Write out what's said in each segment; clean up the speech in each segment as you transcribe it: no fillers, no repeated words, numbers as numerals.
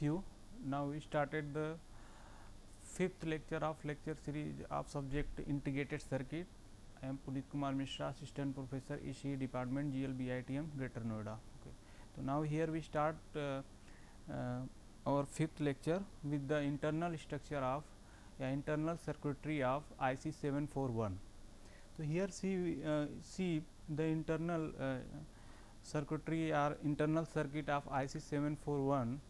you. Now we started the fifth lecture of lecture series of subject integrated circuit. I am Punit Kumar Mishra, assistant professor, ECE department, GLBITM, Greater Noida. Okay. So now here we start our fifth lecture with the internal structure of internal circuitry of IC 741. So here see the internal circuitry or internal circuit of IC 741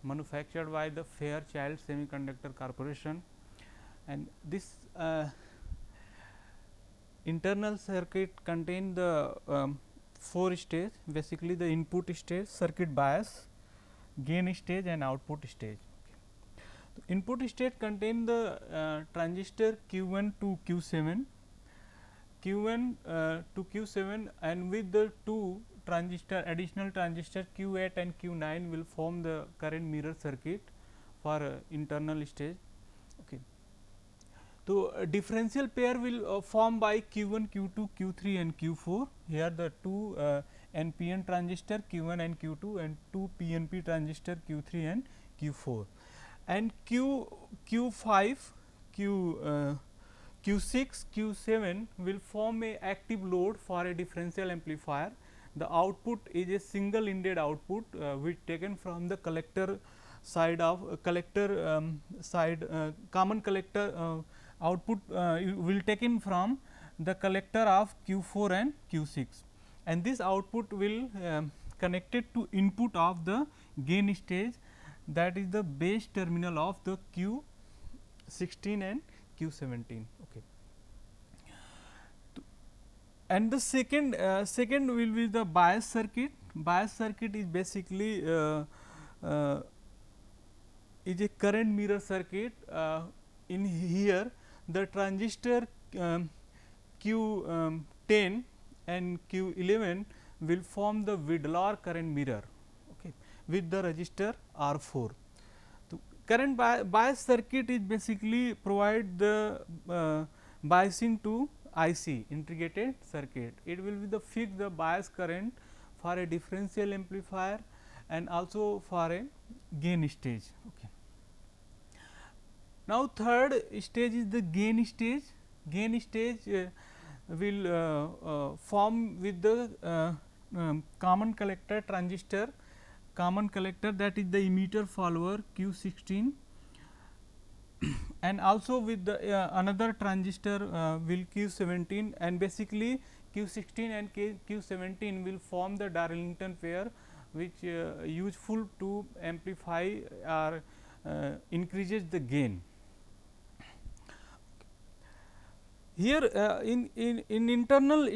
manufactured by the Fairchild Semiconductor Corporation, and this internal circuit contain the 4 stage, basically the input stage, circuit bias, gain stage and output stage. Okay. Input stage contain the transistor Q1 to Q7, Q1 to Q7, and with the 2 transistor, additional transistor Q8 and Q9 will form the current mirror circuit for internal stage. Okay. So differential pair will form by Q1, Q2, Q3 and Q4. Here the 2 NPN transistor Q1 and Q2 and 2 PNP transistor Q3 and Q4, and Q5, Q6, Q7 will form a active load for a differential amplifier. The output is a single ended output which taken from the collector side of common collector output will taken from the collector of Q4 and Q6, and this output will connected to input of the gain stage, that is the base terminal of the Q16 and Q17. Okay. And the second will be the bias circuit. Bias circuit is basically is a current mirror circuit. In here the transistor Q10 and Q11 will form the Widlar current mirror, okay, with the resistor R4. So current bias circuit is basically provide the biasing to IC, integrated circuit. It will be the fix the bias current for a differential amplifier and also for a gain stage. Okay. Now third stage is the gain stage. Gain stage will form with the common collector transistor, common collector, that is the emitter follower Q16, and also with the another transistor will Q17, and basically Q16 and Q17 will form the Darlington pair, which useful to amplify or increases the gain. Here in internal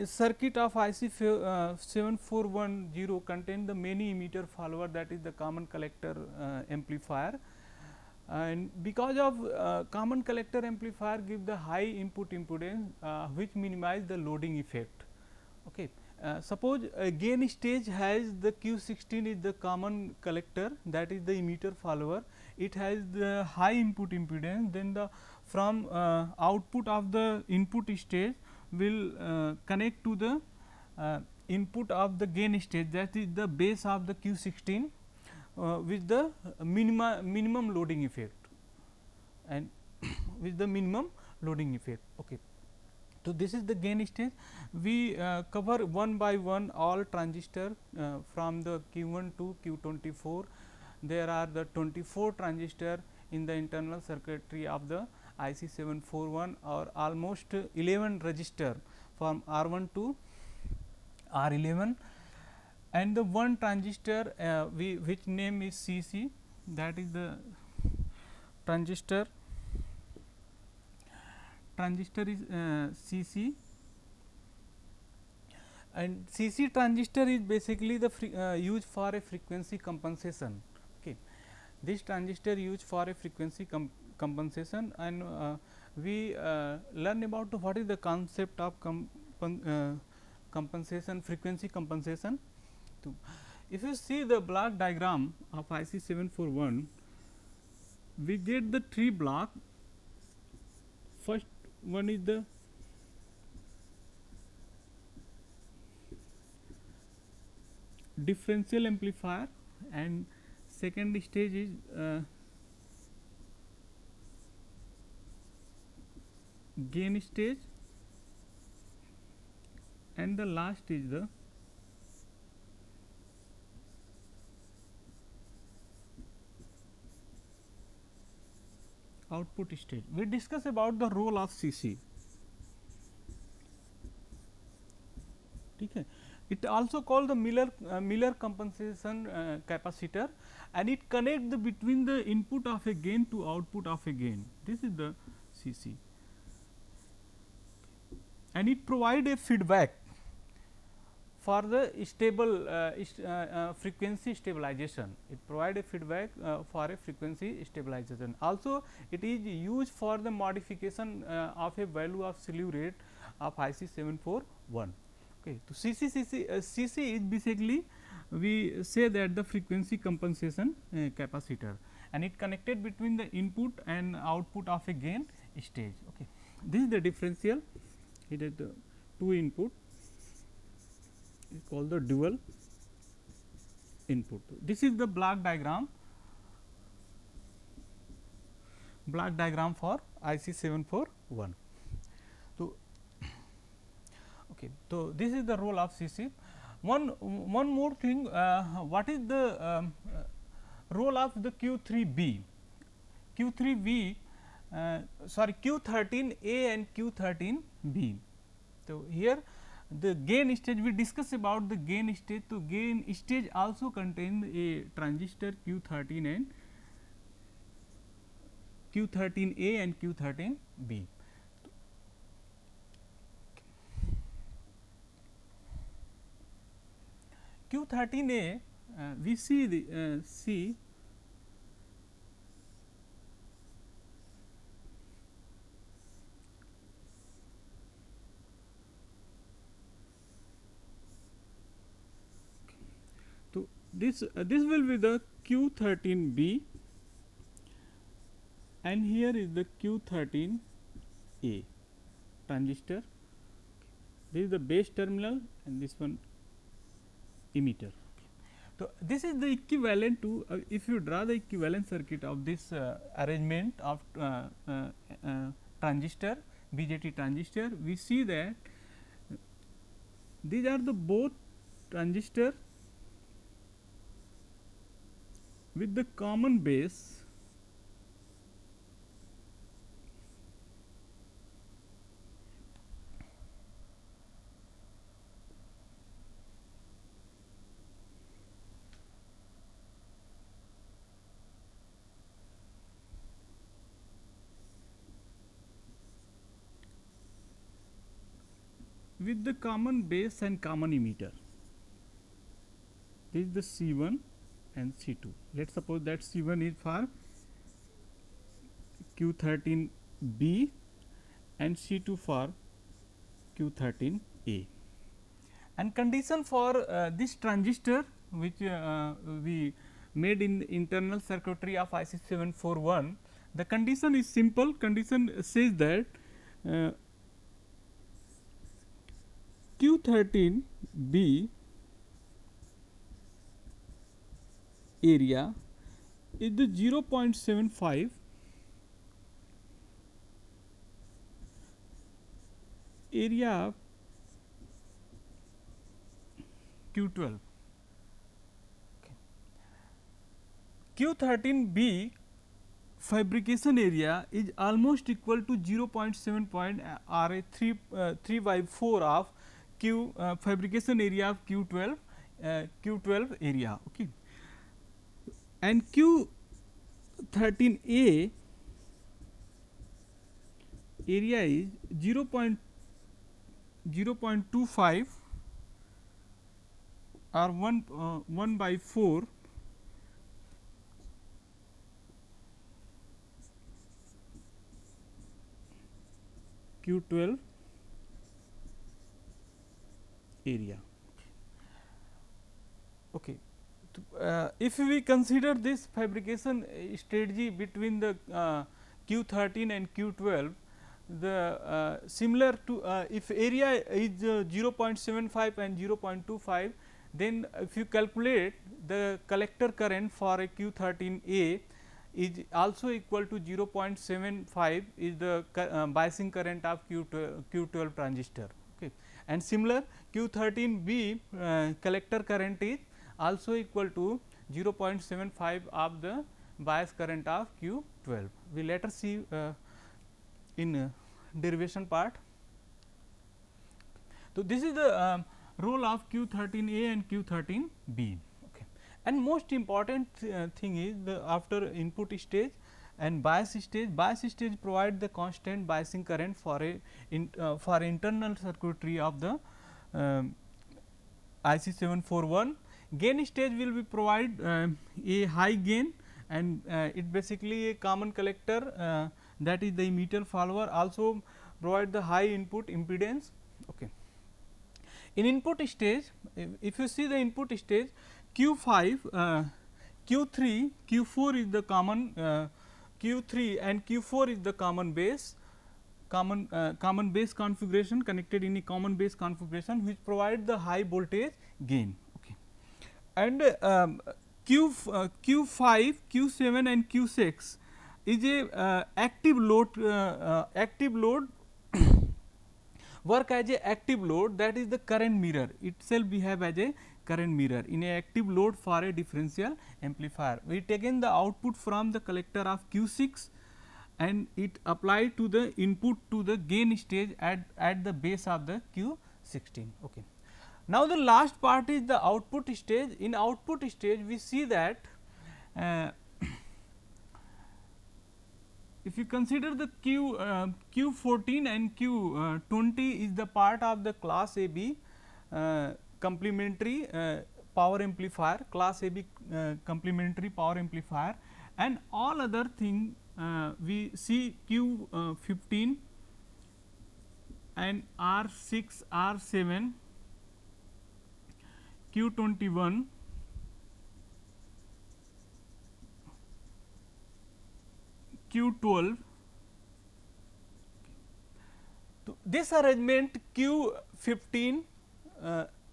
circuit of IC 7410 contain the many emitter follower, that is the common collector amplifier, and because of common collector amplifier give the high input impedance which minimize the loading effect. Okay. Suppose a gain stage has the Q16 is the common collector, that is the emitter follower, it has the high input impedance, then the from output of the input stage will connect to the input of the gain stage, that is the base of the Q16 with the minimum loading effect, and with the minimum loading effect. Okay. So this is the gain stage. We cover one by one all transistor from the Q1 to Q24. There are the 24 transistor in the internal circuitry of the IC 741, or almost 11 resistor from R1 to R11, and the one transistor which name is CC, that is the transistor is CC, and CC transistor is basically the used for a frequency compensation. Okay. This transistor used for a frequency compensation, and we learn about what is the concept of compensation, frequency compensation. So if you see the block diagram of IC 741, we get the 3 block. First one is the differential amplifier, and second stage is gain stage, and the last is the output stage. We discuss about the role of CC. Okay. It also called the Miller compensation capacitor, and it connect between the input of a gain to output of a gain. This is the CC, and it provide a feedback for the stable frequency stabilization. It provide a feedback for a frequency stabilization. Also, it is used for the modification of a value of slew rate of IC 741. Okay. So, CC is basically, we say that the frequency compensation capacitor, and it connected between the input and output of a gain stage. Okay. This is the differential. It is the two input, is called the dual input. This is the block diagram for IC 741. So, okay. So, this is the role of CC. One more thing, what is the role of the Q3B? Q3B, sorry, Q13A and Q13B. So, here the gain stage, we discuss about the gain stage. So, gain stage also contain a transistor Q13 and Q13A and Q13B. Q13A, we see the so this will be the Q13B, and here is the Q13A transistor. This is the base terminal, and this one emitter. So, this is the equivalent to, if you draw the equivalent circuit of this arrangement of transistor, BJT transistor, we see that these are the both transistor with the common base and common emitter. This is the C1 and C2. Let us suppose that C1 is for Q13B and C2 for Q13A. And condition for this transistor, which we made in the internal circuitry of IC 741, the condition is simple. Condition says that Q13B area is the 0.75 area of Q12. Okay. Q13B fabrication area is almost equal to 0.7 point or a 3 by 4 of Q fabrication area of Q12 area. Okay. And Q13A area is 0.25 or 1 by 4 Q12 area. Okay. If we consider this fabrication strategy between the Q13 and Q12, the similar to if area is 0.75 and 0.25, then if you calculate the collector current for a Q13A is also equal to 0.75 is the biasing current of Q12 transistor. Okay. And similar Q13B collector current is also equal to 0.75 of the bias current of Q12. We later see in derivation part. So, this is the role of Q13A and Q13B. Okay. And most important thing is the after input stage and bias stage provide the constant biasing current for a for internal circuitry of the IC 741. Gain stage will be provide a high gain, and it basically a common collector that is the emitter follower also provide the high input impedance. Okay. In input stage, if you see the input stage Q5, Q3, Q4 is the common Q3 and Q4 is the common base configuration connected in a common base configuration, which provide the high voltage gain. Okay. And Q5, Q7 and Q6 is a active load work as a active load, that is the current mirror itself behave as a current mirror in a active load for a differential amplifier. We taken the output from the collector of Q6 and it applied to the input to the gain stage at the base of the Q16. Okay. Now, the last part is the output stage. In output stage we see that if you consider the Q14 and Q20 is the part of the class AB complementary power amplifier, class AB complementary power amplifier, and all other thing we see Q15 and R6, R7, Q21, Q12. So, this arrangement Q15,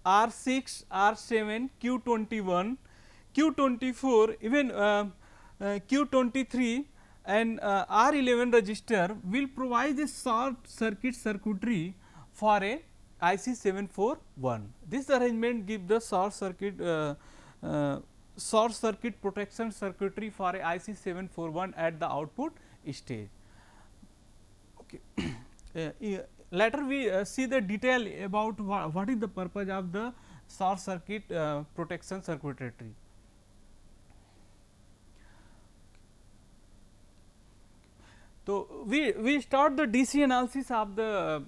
R6, R7, Q21, Q24, even Q23 and R11 resistor will provide a short circuit circuitry for a IC 741. This arrangement gives the short circuit protection circuitry for a IC 741 at the output stage. Okay. Later we see the detail about what is the purpose of the short circuit protection circuitry. So, we start the DC analysis of the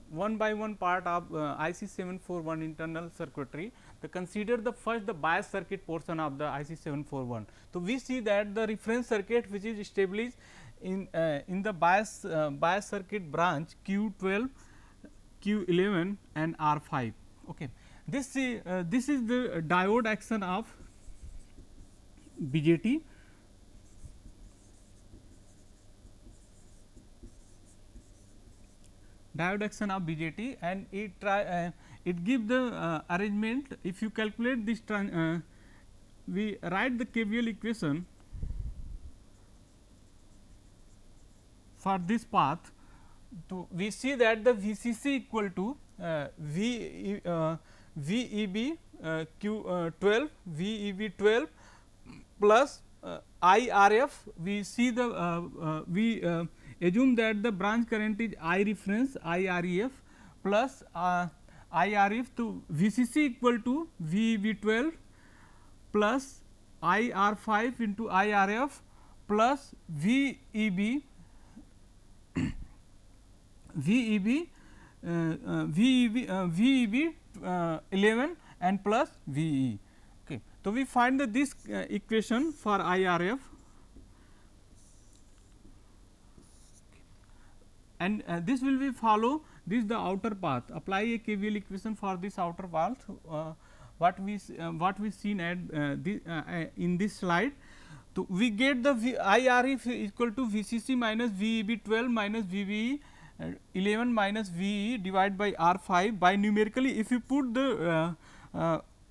one by one part of IC 741 internal circuitry. To consider the first the bias circuit portion of the IC 741. So, we see that the reference circuit which is established in the bias circuit branch Q12, Q11 and R5. Okay. This is the diode action of BJT. Diode action of BJT, and it give the arrangement. If you calculate this we write the KVL equation for this path. So, we see that the VCC equal to VEB Q12 VEB 12 plus IRF. We see the we assume that the branch current is I reference IREF plus IRF. To VCC equal to VEB 12 plus IR5 into IRF plus VEB 11 and plus VE. Okay. So, we find that this equation for IRF, and this will be follow this the outer path, apply a KVL equation for this outer path what we seen at in this slide. So, we get the IRF equal to VCC minus VEB 12 minus VBE 11 minus VE divided by R5. By numerically, if you put the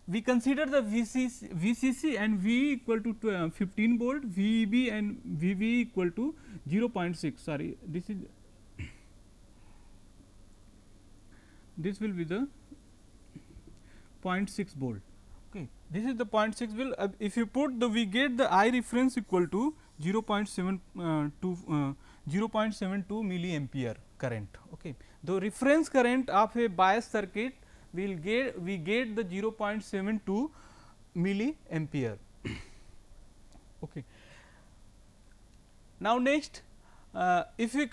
we consider the VCC and V equal to 15 volt, VEB and VV equal to 0.6. Sorry, this will be the 0.6 volt. Okay, this is the 0.6 volt. If you put the, we get the I reference equal to 0.72 milliampere current. Okay, the reference current of a bias circuit we get the 0.72 milliampere. Okay. Now, next if we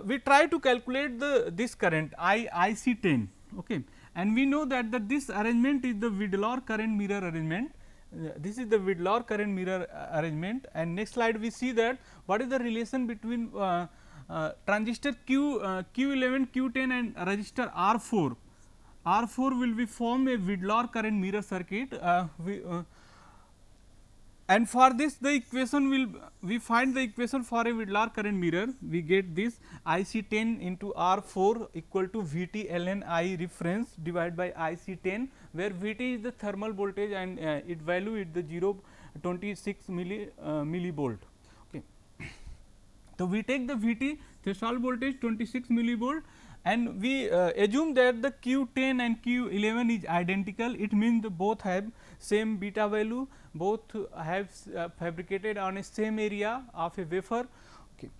we try to calculate this current IC10, okay, and we know that this arrangement is the Widlaw current mirror arrangement. This is the Widlaw current mirror arrangement, and next slide we see that what is the relation between transistor Q11, Q10 and resistor R4. R4 will be form a Widlaw current mirror circuit, and for this the equation will, we find the equation for a Widlaw current mirror. We get this IC10 into R4 equal to VT ln I reference divided by IC10, where VT is the thermal voltage and its value is the 0.26 millivolt. Okay. So, we take the VT threshold voltage 26 millivolt, and we assume that the Q10 and Q11 is identical. It means the both have same beta value, both have fabricated on a same area of a wafer. Okay.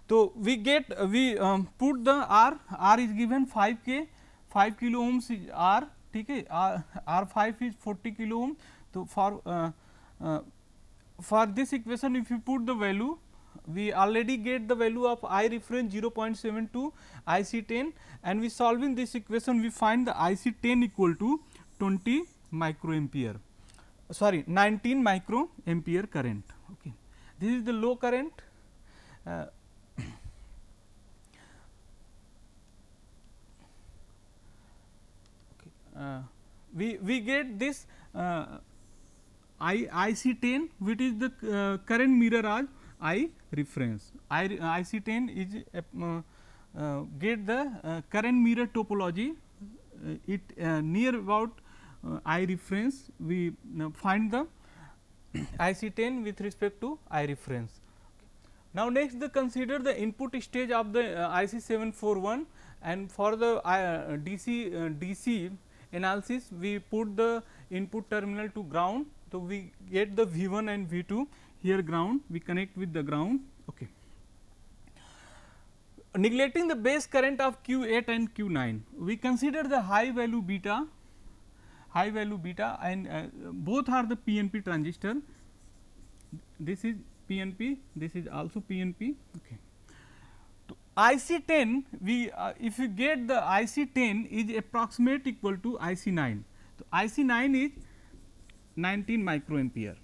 So, we get put the R is given 5K, 5 kilo ohms is R, okay, R5 is 40 kilo ohm. So, for this equation if you put the value, we already get the value of I reference 0.72 IC10, and we solving this equation we find the IC10 equal to 20 microampere, sorry 19 microampere current. Okay. This is the low current. We get this IC10, which is the current mirror as I reference. IC10 is get the current mirror topology, it near about I reference. We find the IC10 with respect to I reference. Now, next consider the input stage of the IC741, and for the DC analysis we put the input terminal to ground. So, we get the V1 and V2, here ground, we connect with the ground. Okay. Neglecting the base current of Q8 and Q9, we consider the high value beta, and both are the PNP transistor. This is PNP, this is also PNP. Okay. So, IC10, we if you get the IC10 is approximate equal to IC9. So, IC9 is 19 microampere,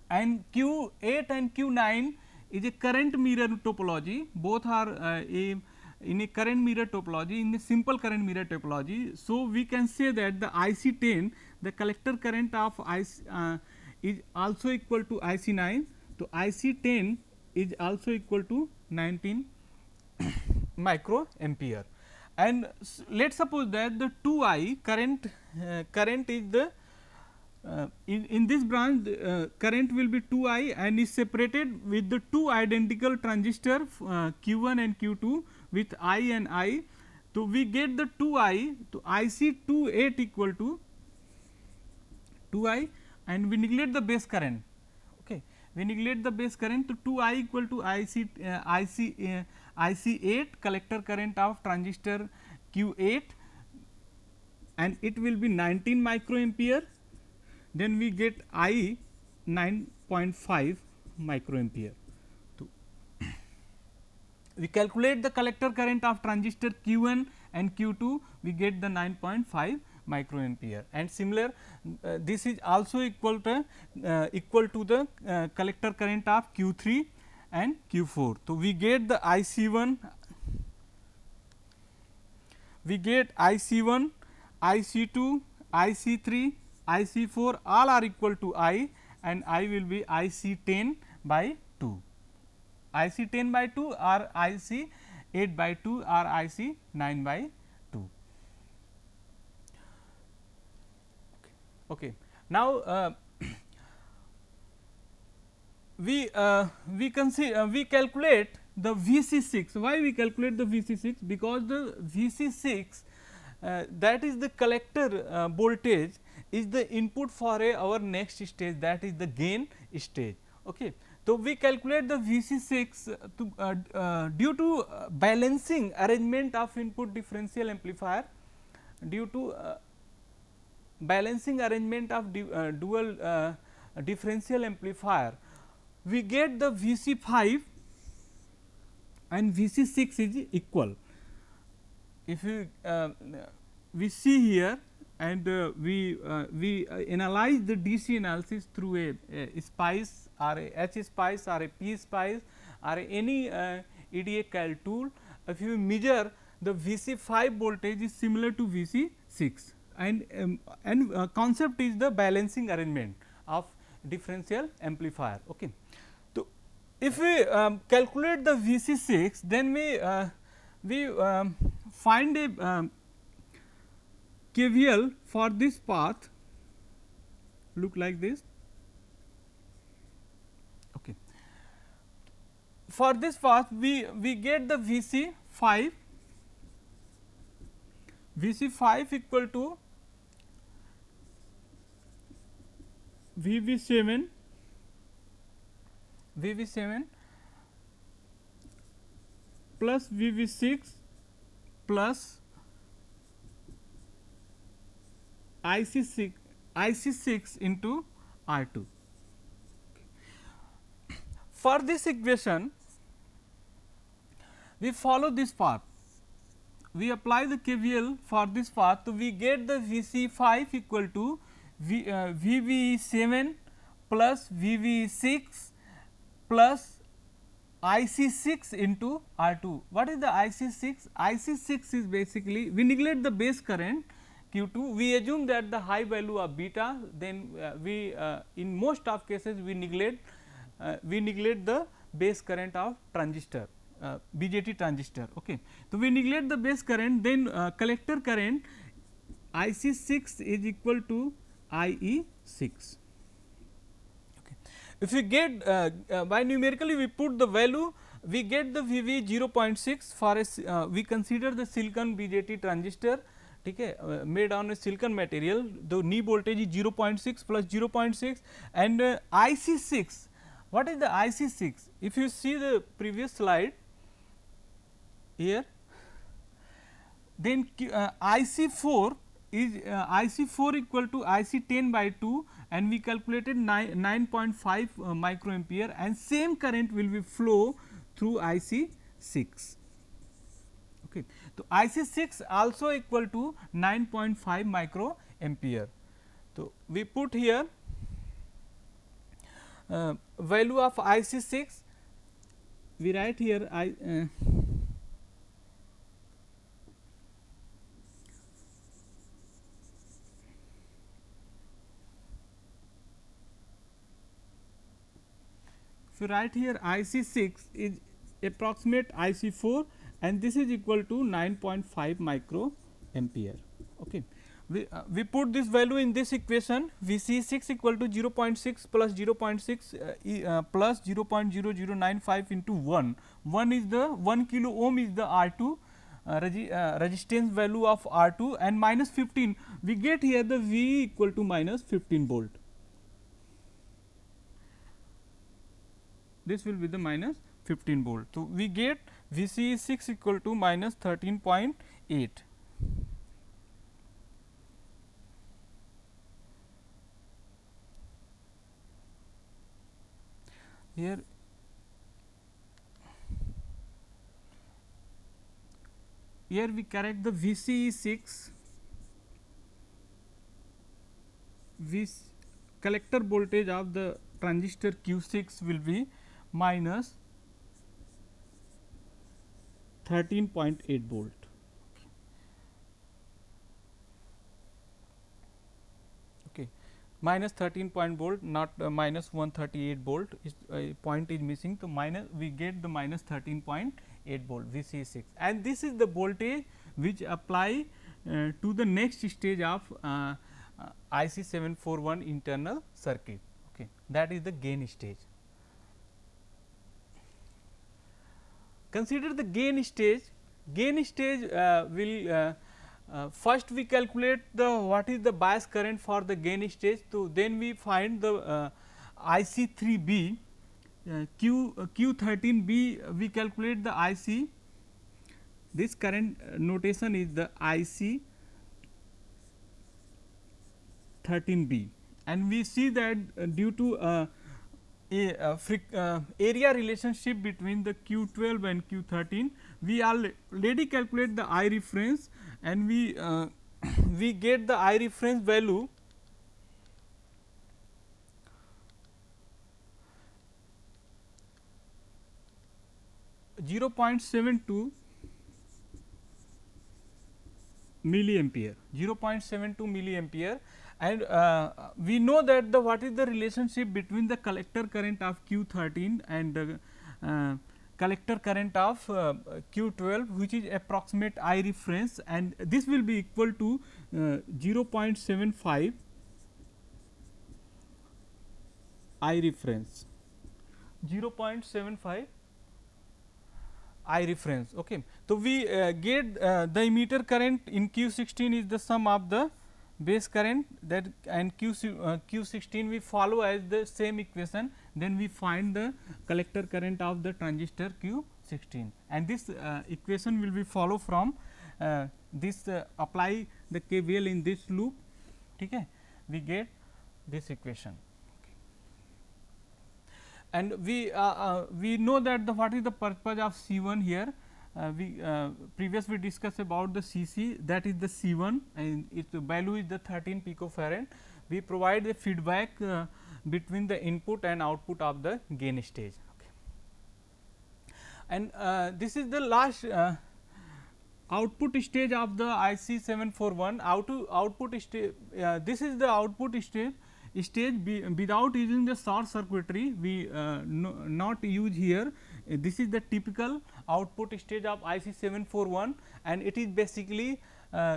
and Q8 and Q9 is a current mirror topology. Both are in a current mirror topology, in a simple current mirror topology. So, we can say that the IC10, the collector current of is also equal to IC9. So, IC10 is also equal to 19 microampere, and let us suppose that the 2I current is the in this branch current will be 2I and is separated with the two identical transistor Q1 and Q2 with I and I. So, we get the 2I, to IC28 equal to 2I, and we neglect the base current. Okay. We neglect the base current, to 2I equal to IC8 collector current of transistor Q8, and it will be 19 microampere. Then we get I 9.5 microampere. So, we calculate the collector current of transistor Q1 and Q2, we get the 9.5 microampere, and similar this is also equal to the collector current of Q3 and Q4. So, we get the IC1, IC2, IC3, IC4 all are equal to I, and I will be IC10 by 2, IC10 by 2 or IC8 by 2 or IC9 by 2. Okay. Now, we calculate the VC6. Why we calculate the VC6? Because the VC6 that is the collector voltage is the input for our next stage, that is the gain stage. Okay. So, we calculate the VC6 due to balancing arrangement of input differential amplifier, due to balancing arrangement of dual differential amplifier, we get the VC5 and VC6 is equal. If we see here, and we analyze the DC analysis through a SPICE or a H SPICE or a P SPICE or any EDA cal tool. If you measure the VC5 voltage is similar to VC6, and concept is the balancing arrangement of differential amplifier. Okay. So, if we calculate the VC6, then we find a KVL for this path, look like this. Okay. For this path, we get the VC5 equal to VV7 plus VV6 plus IC6 into R2. For this equation, we follow this path. We apply the KVL for this path. So, we get the VC5 equal to VV7 plus VV6 plus IC6 into R2. What is the IC6? IC6 is basically, we neglect the base current Q2, we assume that the high value of beta, then we in most of cases we neglect the base current of transistor, BJT transistor. Okay. So, we neglect the base current, then collector current IC6 is equal to IE6. Okay. If we get by numerically we put the value, we get the VV 0.6 for a we consider the silicon BJT transistor, okay, made on a silicon material. The knee voltage is 0.6 plus 0.6 and IC6. What is the IC6? If you see the previous slide here, then IC4 is IC4 equal to IC10 by 2, and we calculated 9.5 microampere, and same current will be flow through IC6. Okay. So, IC6 also equal to 9.5 microampere. So, we put here value of IC6, we write here if you write here IC6 is approximate IC4, and this is equal to 9.5 microampere. Okay. We put this value in this equation, VC6 equal to 0.6 plus 0.6 plus 0.0095 into 1. 1 is the 1 kilo ohm is the R2 resistance value of R2, and minus 15, we get here the V equal to minus 15 volt. This will be the minus 15 volt. So, we get VC6 equal to minus 13.8. Here we correct the VCE6, collector voltage of the transistor Q6 will be minus 13.8 volt. Okay. Minus 13 volt, not minus 138 volt, is point is missing. So, minus we get the minus 13.8 volt VC6, and this is the voltage which apply to the next stage of IC 741 internal circuit. Okay. That is the gain stage. Consider the gain stage. Gain stage will first we calculate the what is the bias current for the gain stage. So, then we find the IC 3B, Q13B we calculate the IC. This current notation is the IC 13B, and we see that due to area relationship between the Q12 and Q13, we already calculate the I reference, and we we get the I reference value (0.72 milliampere), 0.72 milliampere, and we know that the what is the relationship between the collector current of Q13 and the collector current of Q12, which is approximate I reference, and this will be equal to 0.75 I reference, 0.75 I reference. Okay. So, we get the emitter current in Q16 is the sum of the base current, that and Q16 we follow as the same equation, then we find the collector current of the transistor Q16, and this equation will be follow from this apply the KVL in this loop. Okay. We get this equation. And we know that the what is the purpose of C1 here. We previously discussed about the CC, that is the C1, and its value is the 13 picofarad. We provide the feedback between the input and output of the gain stage. Okay. And this is the last output stage of the IC 741. Output stage, this is the output stage without using the short circuitry. We not use here. This is the typical output stage of IC 741, and it is basically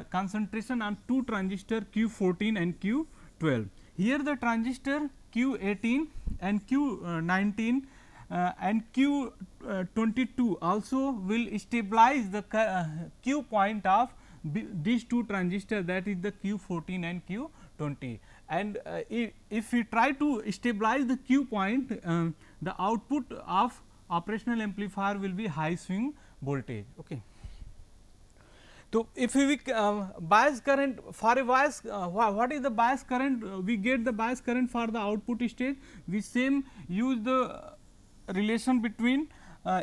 concentration on two transistor Q14 and Q12. Here the transistor Q18 and Q19 and Q22 also will stabilize the Q point of these two transistors, that is the Q14 and Q20. And if we try to stabilize the Q point, the output of operational amplifier will be high swing voltage. Okay. So, if we bias current for a bias, what is the bias current? We get the bias current for the output stage. We same use the relation between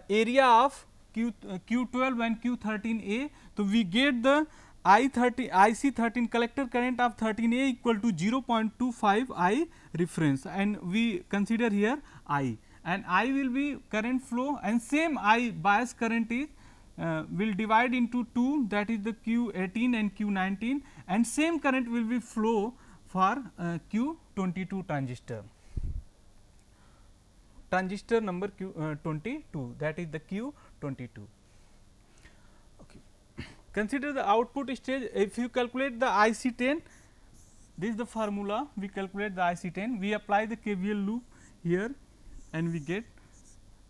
area of Q12 and Q13A. So, we get the IC13 collector current of 13A equal to 0.25 I reference, and we consider here I, and I will be current flow, and same I bias current is will divide into 2, that is the Q18 and Q19, and same current will be flow for Q22 transistor number Q22, that is the Q22. Okay. Consider the output stage. If you calculate the IC10, this is the formula, we calculate the IC10, we apply the KVL loop here, and we get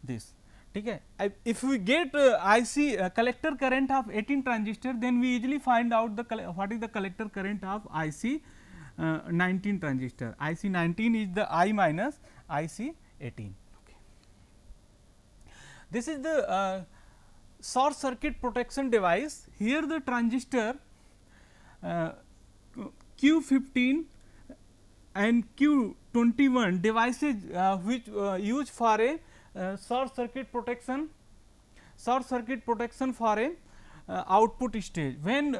this. Okay. If we get IC collector current of 18 transistor, then we easily find out the what is the collector current of IC 19 transistor. IC 19 is the I minus IC 18. Okay. This is the short circuit protection device. Here the transistor Q15 and Q21 devices which used for a short circuit protection for a output stage. When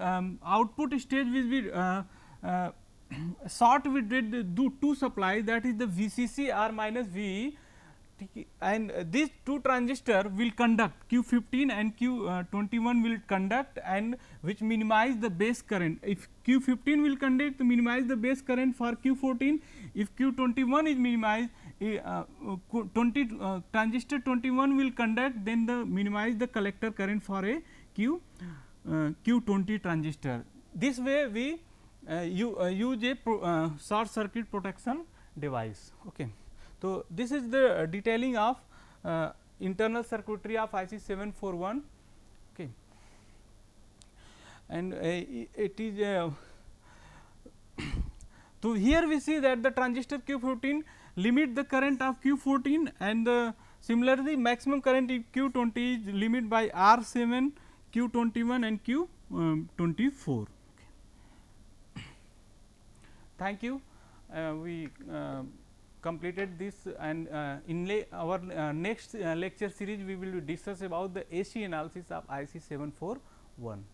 output stage will be short, we did do two supply, that is the VCC R minus VE, and these two transistor will conduct, Q15 and Q21 will conduct, and which minimize the base current. If Q15 will conduct, minimize the base current for Q14. If Q21 is minimized, transistor 21 will conduct, then the minimize the collector current for a Q20 transistor. This way we you use a short circuit protection device. Okay. So, this is the detailing of internal circuitry of IC 741. Okay. And it is so here we see that the transistor Q14 limit the current of Q14, and similarly maximum current in Q20 is limit by R7, Q21 and Q24. Thank you. We completed this, and in our next lecture series we will discuss about the AC analysis of IC 741.